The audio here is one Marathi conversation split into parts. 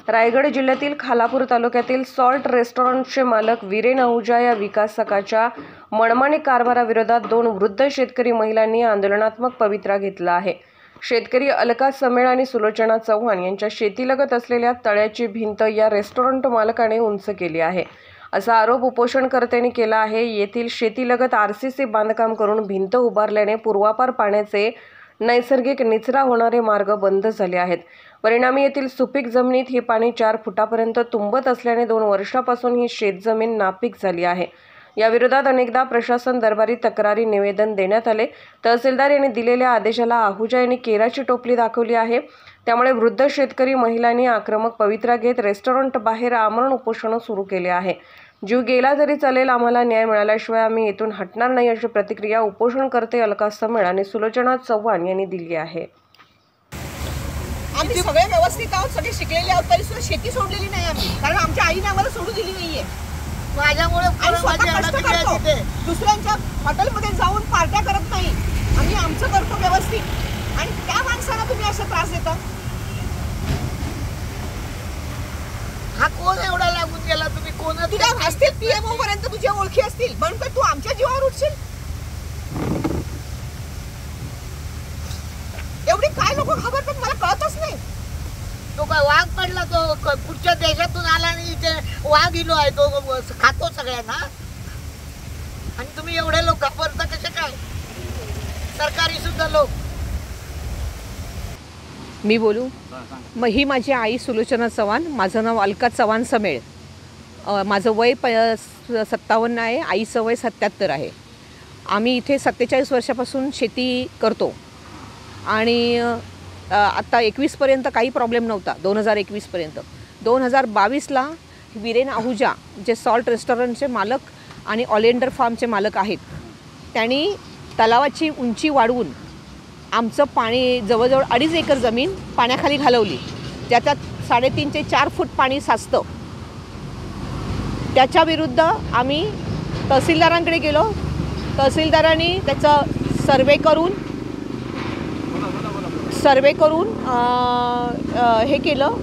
रायगड जिल्ह्यातील खालापूर तालुक्यातील सॉल्ट रेस्टॉरंटचे मालक वीरेन आहुजा या विकासकाच्या मनमानी कारभाराविरोधात 2 वृद्ध शेतकरी महिलांनी आंदोलनात्मक पवित्रा घेतला आहे। शेतकरी अलका समेळ आणि सुलोचना चव्हाण यांच्या शेतीलगत असलेल्या तळ्याची भिंत या रेस्टॉरंट मालकाने उंच केली आहे, असा आरोप उपोषणकर्त्यांनी केला आहे। येथील शेतीलगत आरसीसी बांधकाम करून भिंत उभारल्याने पूर्वापार पाण्याचे नैसर्गिक निचरा होणारे मार्ग बंद झाले आहेत। परिणामी येथील सुपीक जमिनीत हे पाणी 4 फुटापर्यंत तुंबत असल्याने 2 वर्षापासून ही शेतजमीन नापीक झाली आहे। या विरोधात अनेकदा प्रशासन दरबारी तक्रारी निवेदन देण्यात आले। तहसीलदार यांनी दिलेल्या आदेशाला आहुजा यांनी केराची टोपली दाखवली आहे। त्यामुळे वृद्ध शेतकरी महिलांनी आक्रमक पवित्रा घेत रेस्टॉरंट बाहेर आमरण उपोषण सुरू केले आहे। जीव गेला तरी चालेल, आम्हाला न्याय मिळाल्याशिवाय आम्ही इथून हटणार नाही, अशी प्रतिक्रिया उपोषणकर्ते अलका समेळ आणि सुलोचना चव्हाण यांनी दिली आहे। आम्ही सगळे व्यवस्थित आहोत, सगळे शिकलेले आहोत, तरी सुद्धा शेती सोडलेली नाही आम्ही, कारण आमच्या आईने आम्हाला सोडू दिली नाहीये। माझ्यामुळे दुसऱ्यांच्या हॉटेलमध्ये जाऊन पार्ट्या करत नाही, आम्ही आमचं करतो व्यवस्थित। आणि त्या माणसाला तुम्ही असा त्रास देता? हा कोण एवढा लागून गेला? तुम्ही कोण? तुझ्या असतील पीएमओ पर्यंत तुझ्या ओळखी असतील, पण तू आमच्या जीवावर उठशील? एवढी काय लोक घाबरतात मला कळतच नाही। तो काय वाघ पडला? तो पुढच्या देशातून आला आणि इथे वाघ इलो आहे, तो खातो सगळ्यांना, आणि तुम्ही एवढे लोक घाबरता कसे काय? सरकारी सुद्धा लोक। मी बोलू? मग ही माझी आई सुलोचना चव्हाण, माझं नाव अलका चव्हाण समेळ, माझं वय 57 आहे, आईचं वय 77 आहे। आम्ही इथे 47 वर्षापासून शेती करतो आणि आत्ता 21पर्यंत काही प्रॉब्लेम नव्हता। 2021पर्यंत 2022ला वीरेन आहुजा जे सॉल्ट रेस्टॉरंटचे मालक आणि ऑलेंडर फार्मचे मालक आहेत, त्यांनी तलावाची उंची वाढवून आमचं पाणी जवळजवळ 2.5 एकर जमीन पाण्याखाली घालवली, ज्याच्यात 3.5 ते 4 फूट पाणी साचतं। त्याच्याविरुद्ध आम्ही तहसीलदारांकडे गेलो। तहसीलदारांनी त्याचा सर्वे करून हे केलं,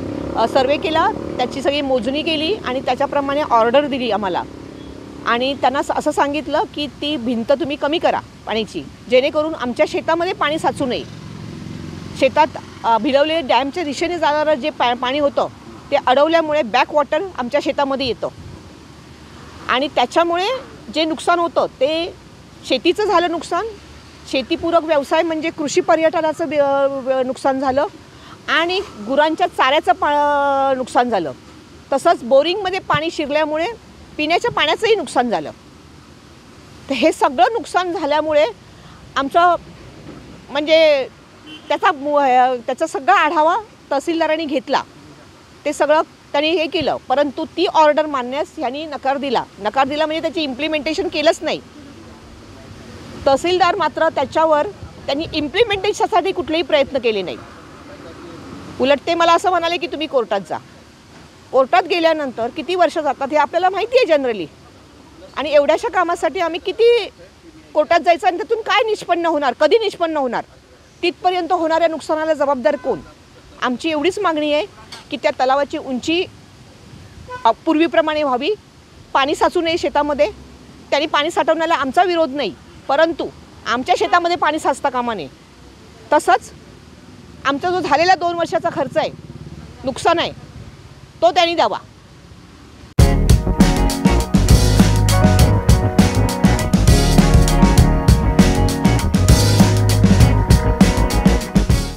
सर्वे केला, त्याची सगळी मोजणी केली आणि त्याच्याप्रमाणे ऑर्डर दिली आम्हाला। आणि त्यांना असं सांगितलं की ती भिंत तुम्ही कमी करा पाण्याची, जेणेकरून आमच्या शेतामध्ये पाणी साचू नये। शेतात भिलवले डॅमच्या दिशेने जाणारं जे पाणी होतं ते अडवल्यामुळे बॅकवॉटर आमच्या शेतामध्ये येतं आणि त्याच्यामुळे जे नुकसान होतं ते शेतीचं झालं नुकसान, शेतीपूरक व्यवसाय म्हणजे कृषी पर्यटनाचं नुकसान झालं आणि गुरांच्या चाऱ्याचं नुकसान झालं। तसंच बोरिंगमध्ये पाणी शिरल्यामुळे पिण्याच्या पाण्याचंही नुकसान झालं। तर हे सगळं नुकसान झाल्यामुळे आमचं म्हणजे त्याचा सगळा आढावा तहसीलदारांनी घेतला, ते सगळं त्यांनी हे केलं, परंतु ती ऑर्डर मानण्यास ह्यांनी नकार दिला म्हणजे त्याची इम्प्लिमेंटेशन केलंच नाही। तहसीलदार मात्र त्याच्यावर त्यांनी इम्प्लिमेंटेशनसाठी कुठलेही प्रयत्न केले नाही। उलट ते मला असं म्हणाले की तुम्ही कोर्टात जा। कोर्टात गेल्यानंतर किती वर्ष जातात हे आपल्याला माहिती आहे जनरली, आणि एवढ्याशा कामासाठी आम्ही किती कोर्टात जायचं आणि त्यातून काय निष्पन्न होणार, कधी निष्पन्न होणार, तिथपर्यंत होणाऱ्या नुकसानाला जबाबदार कोण? आमची एवढीच मागणी आहे की त्या तलावाची उंची पूर्वीप्रमाणे व्हावी, पाणी साचू नये शेतामध्ये। त्यांनी पाणी साठवण्याला आमचा विरोध नाही, परंतु आमच्या शेतामध्ये पाणी साचता कामा नये। तसंच आमचा जो झालेला 2 वर्षाचा खर्च आहे, नुकसान आहे, तो त्यांनी द्यावा।